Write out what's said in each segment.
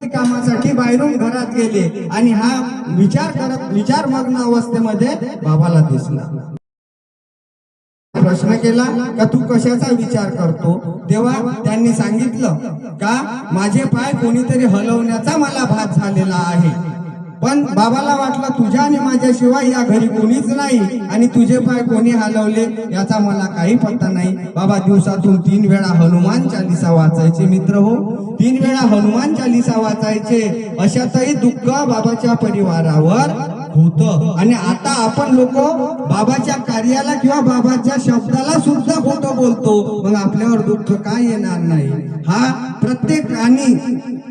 कामासाठी बाहेरून घरात गेले आणि हा विचारमग्न अवस्थेमध्ये बाबाला दिसला. प्रश्न केला का तू कशाचा विचार करतो? तेव्हा त्यांनी सांगितलं का माझे पाय कोणीतरी हलवण्याचा मला भास झालेला आहे. पण बाबाला वाटलं तुझ्या आणि माझ्याशिवाय या घरी कोणीच नाही आणि तुझे पाय कोणी हलवले याचा मला काही पत्ता नाही. बाबा दिवसातून 3 वेळा हनुमान चालीसा वाचायचे. मित्र हो, 3 वेळा हनुमान चालीसा वाचायचे. अशातही दुःख बाबाच्या परिवारावर होतं. आणि आता आपण लोक बाबाच्या कार्याला किंवा बाबाच्या शब्दाला सुद्धा खोटं बोलतो. मग आपल्यावर दुःख काय येणार नाही? हा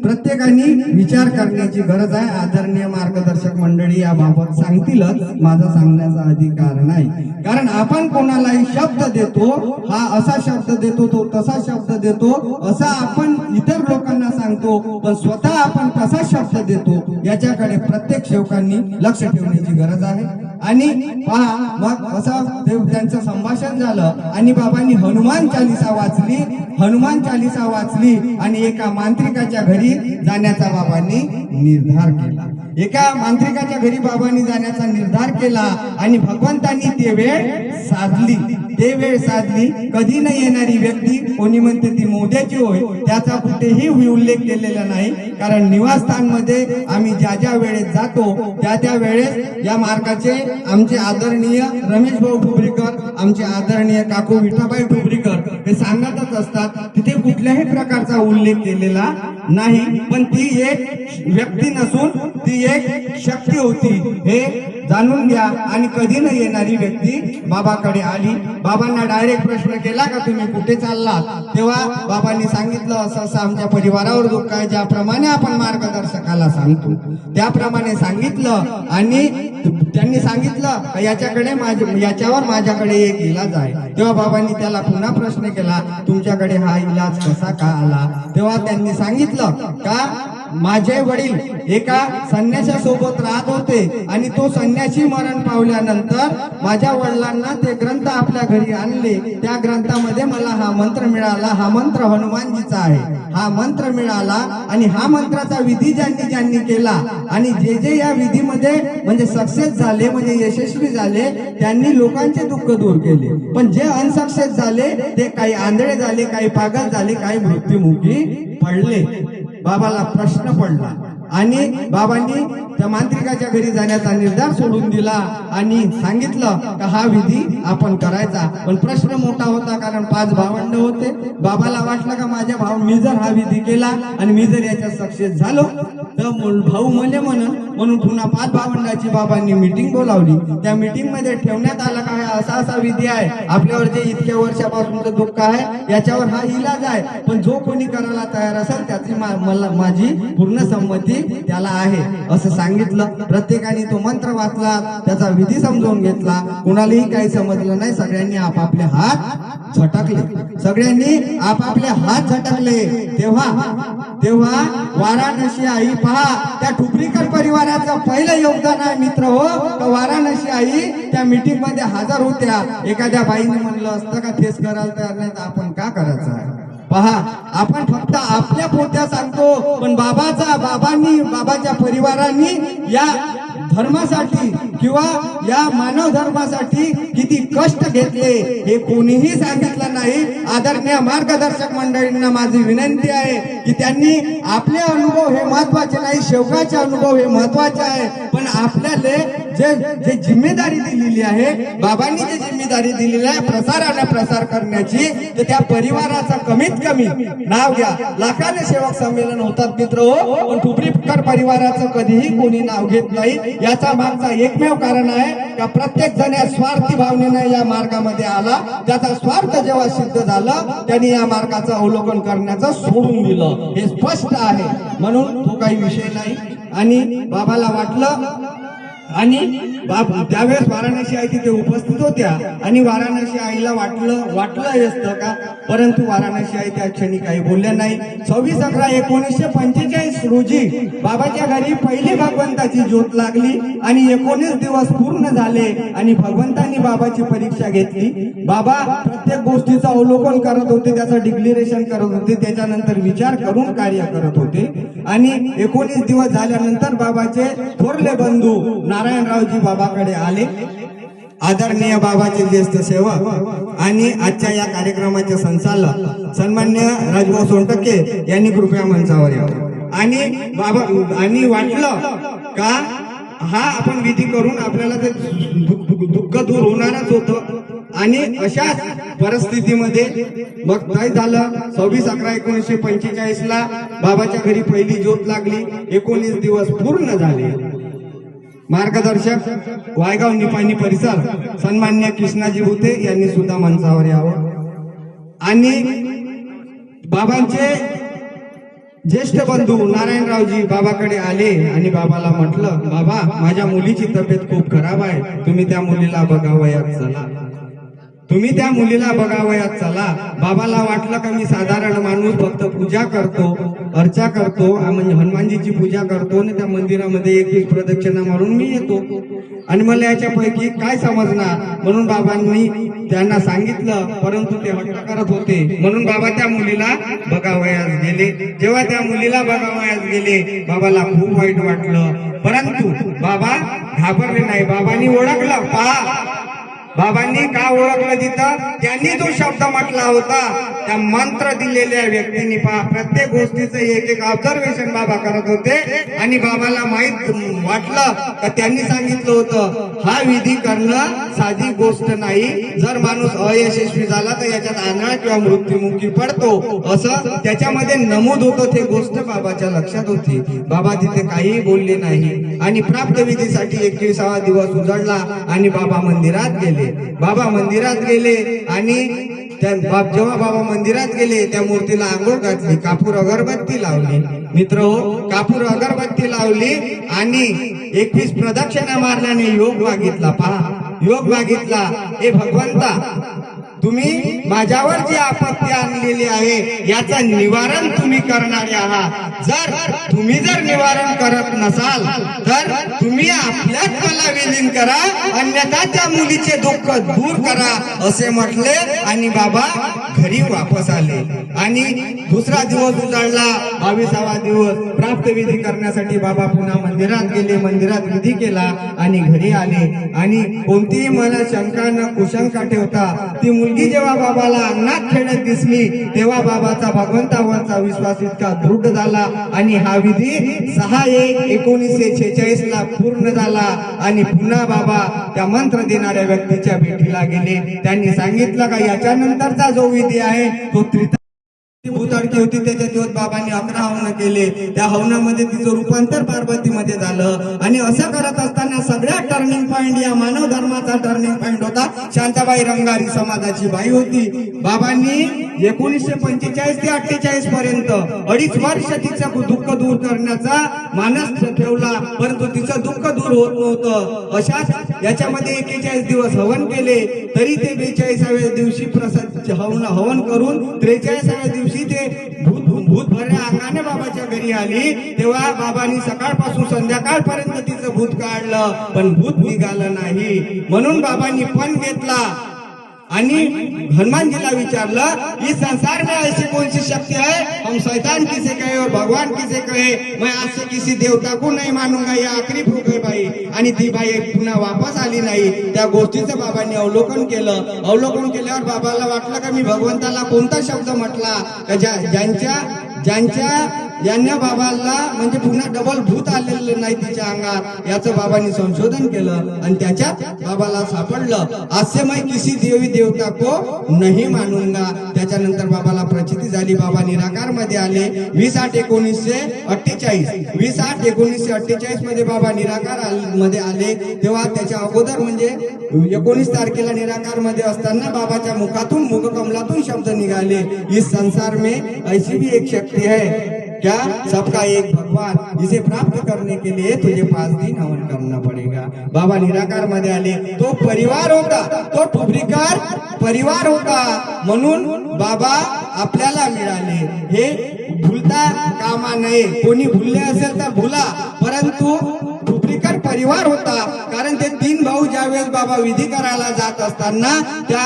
प्रत्येकाने विचार करण्याची गरज आहे. आदरणीय मार्गदर्शक मंडळी याबाबत सांगतीलच, माझा सांगण्याचा अधिकार नाही. कारण आपण कोणालाही शब्द देतो, हा असा शब्द देतो, तो तसा शब्द देतो, असा आपण इतर लोकांना सांगतो. पण स्वतः आपण कसा शब्द देतो याच्याकडे प्रत्येक सेवकांनी लक्ष ठेवण्याची गरज आहे. आणि पहा, मग असं त्यांचं संभाषण झालं आणि बाबांनी हनुमान चालीसा वाचली आणि एका मांत्रिकाच्या घरी जाण्याचा बाबांनी निर्धार केला. एका मांत्रिकाच्या घरी बाबांनी जाण्याचा निर्धार केला आणि भगवंतांनी ते वेळ साधली. कधी न येणारी व्यक्ती, कोणी म्हणते ती मोद्याची होय, त्याचा कुठेही उल्लेख केलेला नाही. कारण निवासस्थानमध्ये आम्ही ज्या वेळेस जातो त्या वेळेस या मार्गाचे आमचे आदरणीय रमेश भाऊ ठुबरीकर, आमचे आदरणीय काकू विठाबाई ठुबरीकर हे सांगतच असतात. तिथे कुठल्याही प्रकारचा उल्लेख केलेला नाही. पण ती एक व्यक्ती नसून ती एक शक्ती होती हे जाणून घ्या. आणि कधी न येणारी व्यक्ती बाबाकडे आली. बाबांना डायरेक्ट प्रश्न केला का तुम्ही कुठे चाललात? तेव्हा बाबांनी सांगितलं असं आमच्या परिवारावर दुःख आहे. ज्याप्रमाणे आपण मार्गदर्शकाला सांगतो त्याप्रमाणे सांगितलं. आणि त्यांनी सांगितलं याच्यावर माझ्याकडे एक इलाज आहे. तेव्हा बाबांनी त्याला पुन्हा प्रश्न केला, तुमच्याकडे हा इलाज कसा का आला? तेव्हा त्यांनी सांगितलं का माझे वडील एका संन्याशासोबत राहत होते आणि तो संन्यासी मरण पावल्यानंतर माझ्या वडिलांना ते ग्रंथ आपल्या घरी आणले. त्या ग्रंथामध्ये मला हा मंत्र मिळाला. हा मंत्र हनुमानजीचा आहे. हा मंत्र मिळाला आणि हा मंत्राचा विधी ज्यांनी केला आणि जे या विधीमध्ये म्हणजे सक्सेस झाले, म्हणजे यशस्वी झाले, त्यांनी लोकांचे दुःख दूर केले. पण जे अनसक्सेस झाले ते काही आंधळे झाले, काही पागल झाले, काही मृत्युमुखी पडले. बाबाला प्रश्न पडला आणि बाबांनी त्या मांत्रिकाच्या घरी जाण्याचा निर्धार सोडून दिला आणि सांगितलं का हा विधी आपण करायचा. पण प्रश्न मोठा होता, कारण 5 भावंड होते. बाबाला वाटलं का माझ्या मी जर हा विधी केला आणि मी जर याच्यात सक्सेस झालो तर भाऊ मले म्हणून पुन्हा 5 भावंडाची बाबांनी मीटिंग बोलावली. त्या मीटिंग मध्ये ठेवण्यात आलं का असा विधी आहे, आपल्यावर जे इतक्या वर्षापासूनचं दुःख आहे याच्यावर हा इलाज आहे. पण जो कोणी करायला तयार असेल त्याची माझी पूर्ण संमती त्याला आहे असं सांगितलं. प्रत्येकाने तो मंत्र वाचला, त्याचा विधी समजून घेतला. कोणालाही काही समजलं नाही. सगळ्यांनी आपापले हात झटकले. तेव्हा वाराणसी आई, पहा त्या ठुबरीकर परिवाराचं पहिलं योगदान आहे मित्र हो. वाराणसी आई त्या मीटिंग मध्ये हजर होत्या. एखाद्या बाईने म्हणलं असतं का तेच करायला तयार नाही तर आपण का करायचं आहे? पहा, आपण फक्त आपल्या पोट्या सांगतो, पण बाबाच्या परिवारांनी या धर्मासाठी किंवा या मानव धर्मासाठी किती कष्ट घेतले हे कोणीही सांगितलं नाही. आदरणीय मार्गदर्शक मंडळींना माझी विनंती आहे की त्यांनी आपले अनुभव हे महत्वाचे नाही, सेवकाचे अनुभव हे महत्वाचे आहे. पण आपल्याला जे जिम्मेदारी दिलेली आहे, बाबांनी जी जिम्मेदारी दिलेली आहे प्रसार करण्याची, तर त्या परिवाराचं कमीत कमी नाव घ्या. लाखाने सेवक संमेलन होतात मित्र हो, पण ठुबरीकर परिवाराचं कधीही कोणी नाव घेत नाही. याचा मागचा एकमेव कारण आहे का प्रत्येक जण या स्वार्थी भावनेने या मार्गामध्ये आला. त्याचा स्वार्थ जेव्हा सिद्ध झालं त्यांनी या मार्गाचं अवलोकन करण्याचं सोडून दिलं. हे स्पष्ट आहे. म्हणून तो काही विषय नाही. आणि बाबाला वाटलं आणि त्यावेळेस वाराणसी आई तिथे उपस्थित होत्या आणि वाराणसी आईला वाटलं असतं का, परंतु वाराणसी आई त्या क्षणी काही बोलल्या नाही. 26/11/1945 रोजी बाबाच्या घरी पहिली भगवंताची ज्योत लागली आणि 19 दिवस पूर्ण झाले आणि भगवंतांनी बाबाची परीक्षा घेतली. बाबा प्रत्येक गोष्टीचं अवलोकन करत होते, त्याचं डिक्लेरेशन करत होते, त्याच्यानंतर विचार करून कार्य करत होते. आणि 19 दिवस झाल्यानंतर बाबाचे थोरले बंधू नारायणरावजी बाबाकडे आले. आदरणीय बाबाचे ज्येष्ठ सेवक आणि आजच्या या कार्यक्रमाचे संचालक सन्मान्य राजभाऊ सोनटक्के यांनी कृपया मंचावर यावं. आणि वाटलं का हा आपण विधी करून आपल्याला ते दुःख दूर होणारच होतं. आणि अशाच परिस्थितीमध्ये मग काय झालं, 26/11/1945 ला बाबाच्या घरी पहिली ज्योत लागली. 19 दिवस पूर्ण झाले. मार्गदर्शक वायगाव निपाणी परिसर सन्मान्य कृष्णाजी भुते यांनी सुद्धा मंचावर यावं. आणि बाबांचे ज्येष्ठ बंधू नारायणरावजी बाबाकडे आले आणि बाबाला म्हटलं, बाबा माझ्या मुलीची तब्येत खूप खराब आहे, तुम्ही त्या मुलीला बघावयात चला, तुम्ही त्या मुलीला बघावयात चला. बाबाला वाटलं का मी साधारण माणूस फक्त पूजा करतो, अर्चा करतो, म्हणजे हनुमानजीची पूजा करतो आणि त्या मंदिरामध्ये 21 प्रदक्षिणा मारून मी येतो आणि मला याच्यापैकी काय समजणार. म्हणून बाबांनी त्यांना सांगितलं, परंतु ते हट्ट करत होते. म्हणून बाबा त्या मुलीला बघावयास गेले. जेव्हा त्या मुलीला बघावयास गेले बाबाला खूप वाईट वाटलं, परंतु बाबा घाबरले नाही. बाबांनी ओळखलं. पहा बाबांनी का ओळखलं तिथं, त्यांनी जो शब्द म्हटला होता त्या मंत्र दिलेल्या व्यक्तींनी. पहा प्रत्येक गोष्टीचं एक एक ऑब्झर्वेशन बाबा करत होते आणि बाबाला माहित वाटलं का त्यांनी सांगितलं होतं हा विधी करणं साधी गोष्ट नाही. जर माणूस अयशस्वी झाला तर याच्यात आंधळा किंवा मृत्युमुखी पडतो असं त्याच्यामध्ये नमूद होतं. ते गोष्ट बाबाच्या लक्षात होती. बाबा तिथे काहीही बोलले नाही आणि प्राप्त विधीसाठी 21वा दिवस उजळला आणि बाबा मंदिरात गेले. बाबा मंदिरात गेले आणि जेव्हा बाबा मंदिरात गेले त्या मूर्तीला आंघोळ घातली, कापूर अगरबत्ती लावली. मित्र हो, कापूर अगरबत्ती लावली आणि 21 प्रदक्षिणा मारल्याने योग मागितला. पहा योग मागितला, हे भगवंता तुम्ही माझ्यावर जी आपत्ती आणलेली आहे याचं निवारण तुम्ही करणारे आहात. तुम्ही जर निवारण करत नसाल तर तुम्ही आपल्यात मला विलीन करा, अन्यथा त्या मुलीचे दुःख दूर करा असे म्हटले आणि बाबा घरी वापस आले. आणि दुसरा दिवस उजाडला, 22वा दिवस. प्राप्त विधी करण्यासाठी बाबा पुन्हा मंदिरात गेले, मंदिरात विधी केला आणि घरी आले. आणि कोणतीही मनात शंका न कुशंका ठेवता ती मुलगी जेव्हा बाबाला अंगणात खेळत दिसली तेव्हा बाबाचा भगवंतावरचा विश्वास इतका दृढ झाला आणि हा विधी 6/1/1946 ला पूर्ण झाला. आणि पुन्हा बाबा त्या मंत्र देणाऱ्या व्यक्तीच्या भेटीला गेले. त्यांनी सांगितलं का याच्यानंतरचा जो विधी आहे तो भूताडकी होती, त्याच्या दिवस बाबांनी 11 हवन केले. त्या हवनामध्ये तिचं रूपांतर पार्वतीमध्ये झालं. आणि असं करत असताना सगळ्यात टर्निंग पॉइंट या मानव धर्माचा टर्निंग पॉइंट होता. शांताबाई रंगारी समाजाची बाई होती. बाबांनी 1945 ते 48 पर्यंत 2.5 वर्ष तिचं दुःख दूर करण्याचा मानस ठेवला, परंतु तिचं दुःख दूर होत नव्हतं. अशाच याच्यामध्ये 41 दिवस हवन केले, तरी ते 42व्या दिवशी हवन करून 43व्या दिवशी ते भूत भरल्या अंगाने बाबाच्या घरी आली. तेव्हा बाबांनी सकाळपासून संध्याकाळपर्यंत तिचं भूत काढलं, पण भूत निघालं नाही. म्हणून बाबांनी पण घेतला आणि हनुमानजीला विचारलं, इस संसार में ऐसी कौन सी शक्ति है, हम शैतान किसे कहे और भगवान किसे कहे, मैं आज से किसी देवता को नहीं मानूंगा, ये आखरी फूक है बाई. आणि ती बाई पुन्हा वापस आली नाही. त्या गोष्टीचं बाबांनी अवलोकन केलं. अवलोकन केल्यावर बाबाला वाटलं का मी भगवंताला कोणता शब्द म्हटला का ज्यांच्या बाबाला म्हणजे पुन्हा डबल भूत आलेलं नाही तिच्या अंगात, याचं बाबांनी संशोधन केलं आणि त्याच्यात बाबाला सापडलं, आज से मैं किसी देवी देवता को नहीं मानूंगा. त्याच्यानंतर बाबाला प्रचिती झाली. बाबा निराकार मध्ये आले. 20/8/1948 20/8/1948 मध्ये बाबा निराकार मध्ये आले. तेव्हा त्याच्या अगोदर म्हणजे 19 तारखेला निराकार मध्ये असताना बाबाच्या मुखातून मुखकमलातून शब्द निघाले, इस संसार में ऐसी भी एक शक्ति है क्या सबका एक भगवान, इसे प्राप्त करने के लिए तुझे 5 दिन हवन करना पडेगा। बाबा निराकार मध्ये आले, तो परिवार होता, तो ठुबरीकर परिवार होता, म्हणून बाबा आपल्याला मिळाले। हे भूलता कामा नये, कोणी भुलले असेल तर भुला, परंतु ठुबरीकर परिवार होता। कारण ते 3 भाऊ ज्यावेळेस बाबा विधी करायला जात असताना त्या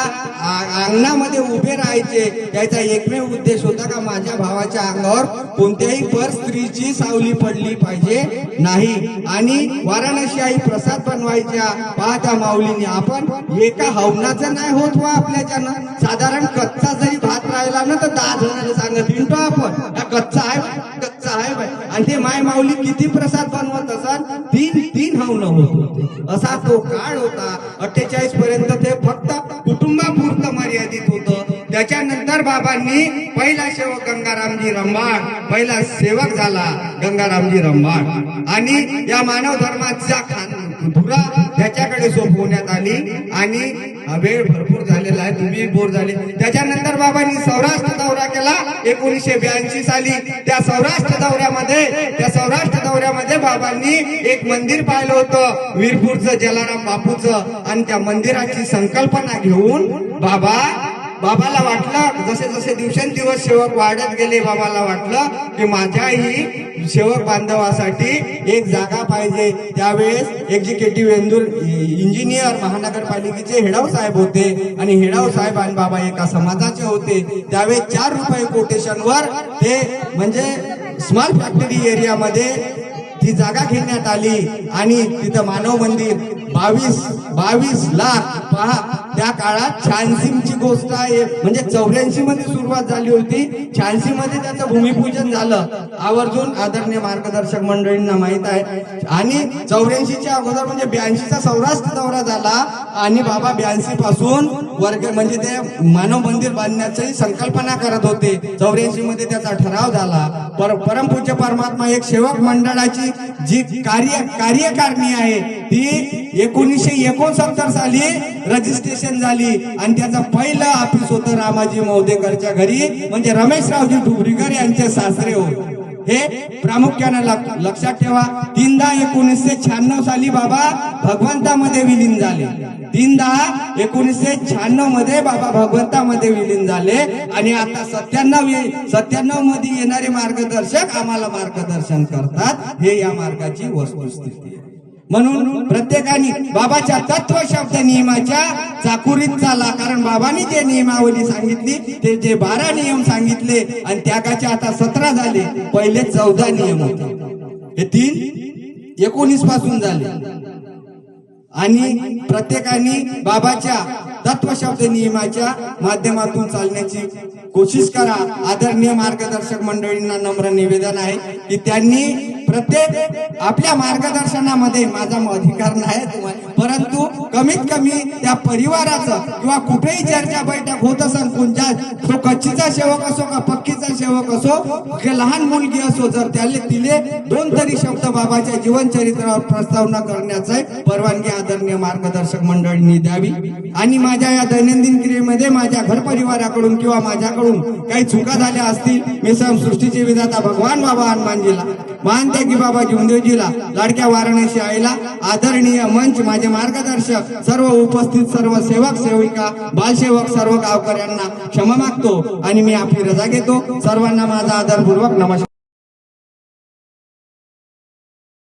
अंगणामध्ये उभे राहायचे, त्याचा एकमेव उद्देश होता का माझ्या भावाच्या अंगावर कोणत्याही पर स्त्रीची सावली पडली पाहिजे नाही। आणि वाराणसी आई प्रसाद बनवायच्या, पाहत्या माऊलीने आपण एका हवनाचं नाही होत वा आपल्याच्यानं, साधारण कच्चा जरी भात राहिला ना तर 10 जणांना सांगत हिंडतो आपण, कच्चा आहे कच्चा आहे बाय, आणि ते माय माऊली किती प्रसाद बनवत असाल, 3 हवन होत होते। असा तो काळ होता। 48 पर्यंत ते फक्त कुटुंबापुरतं मर्यादित होतं। त्याच्यानंतर बाबांनी पहिला सेवक गंगारामजी रंभाड, पहिला सेवक झाला गंगारामजी रंभाड, आणि या मानव धर्माचा धुरा त्याच्याकडे सोपवण्यात आली। आणि वेळ भरपूर झालेला आहे, तुम्ही बोर झाले। त्याच्यानंतर बाबांनी सौराष्ट्र दौरा केला 1982 साली। त्या सौराष्ट्र दौऱ्यामध्ये बाबांनी एक मंदिर पाहिलं होतं वीरपूरचं जलाराम बापूचं, आणि त्या मंदिराची संकल्पना घेऊन बाबाला वाटलं, जसे जसे दिवसेंदिवस सेवक वाढत गेले, बाबाला वाटलं की माझ्याही सेवक बांधवासाठी एक जागा पाहिजे। त्यावेळेस एक्झिक्युटिव्ह इंजिनियर महानगरपालिकेचे हेडाव साहेब होते, आणि हेडाव साहेब आणि बाबा एका समाजाचे होते। त्यावेळेस 4 रुपये कोटेशनवर ते म्हणजे स्मॉल फॅक्टरी एरियामध्ये ती जागा घेण्यात आली, आणि तिथं मानव मंदिर 22 लाख, पहा त्या काळात 86 ची गोष्ट आहे, म्हणजे 84 मध्ये सुरुवात झाली होती, 86 मध्ये त्याचं भूमिपूजन झालं, आवर्जून आदरणीय मार्गदर्शक मंडळींना माहित आहे। आणि 84 च्या अगोदर म्हणजे 82 चा सौराष्ट्र दौरा झाला, आणि बाबा 82 पासून वर्ग म्हणजे ते मानव मंदिर बांधण्याची संकल्पना करत होते। 84 मध्ये त्याचा ठराव झाला। परमपूज्य परमात्मा एक सेवक मंडळाची जी कार्यकारिणी आहे ती 1969 साली रजिस्ट्रेशन झाली, आणि त्याचं पहिलं ऑफिस होतं रामाजी मौदेकरच्या घरी, म्हणजे रमेशरावजी ठुबरीकर यांचे सासरे होते। हे प्रामुख्याने लक्षात ठेवा। 3/10/1996 साली बाबा भगवंतामध्ये विलीन झाले। 3/10/1996 मध्ये बाबा भगवंतामध्ये विलीन झाले, आणि आता 97 मध्ये येणारे मार्गदर्शक आम्हाला मार्गदर्शन करतात। हे या मार्गाची वस्तुस्थिती आहे। म्हणून प्रत्येकाने बाबाच्या तत्व शब्द नियमाच्या चाकुरीत चाला, कारण बाबांनी जे नियमावली सांगितली ते जे 12 नियम सांगितले, आणि त्यागाचे आता 17 झाले, पहिले 14 नियम होते, हे 19 पासून झाले। आणि प्रत्येकाने बाबाच्या तत्व शब्द नियमाच्या माध्यमातून चालण्याची कोशिश करा। आदरणीय मार्गदर्शक मंडळींना नम्र निवेदन आहे की त्यांनी प्रत्येक आपल्या मार्गदर्शनामध्ये, माझा अधिकार नाही तुम्हाला, परंतु कमीत कमी त्या परिवाराचं किंवा कुठेही चर्चा बैठक होत असेल, कोणत्या तो कच्चीचा सेवक असो का पक्कीचा सेवक असो, लहान मुलगी असो, जर त्याला तिले 2 तरी शब्द बाबाच्या जीवनचरित्रावर प्रस्तावना करण्याचा परवानगी आदरणीय मार्गदर्शक मंडळींनी द्यावी। आणि माझ्या या दैनंदिन क्रियेमध्ये माझ्या घर परिवाराकडून किंवा माझ्याकडून काही चुका झाल्या असतील, मी सृष्टीचे विधाता भगवान बाबा हनुमानजीला, मानते की बाबा जीवनदेवजीला, लाडक्या वाराणसी आईला, आदरणीय मंच, माझे मार्गदर्शक, सर्व उपस्थित सर्व सेवक सेविका, बालसेवक, सर्व गावकऱ्यांना क्षमा मागतो, आणि मी आपली रजा घेतो। सर्वांना माझा आदरपूर्वक नमस्कार।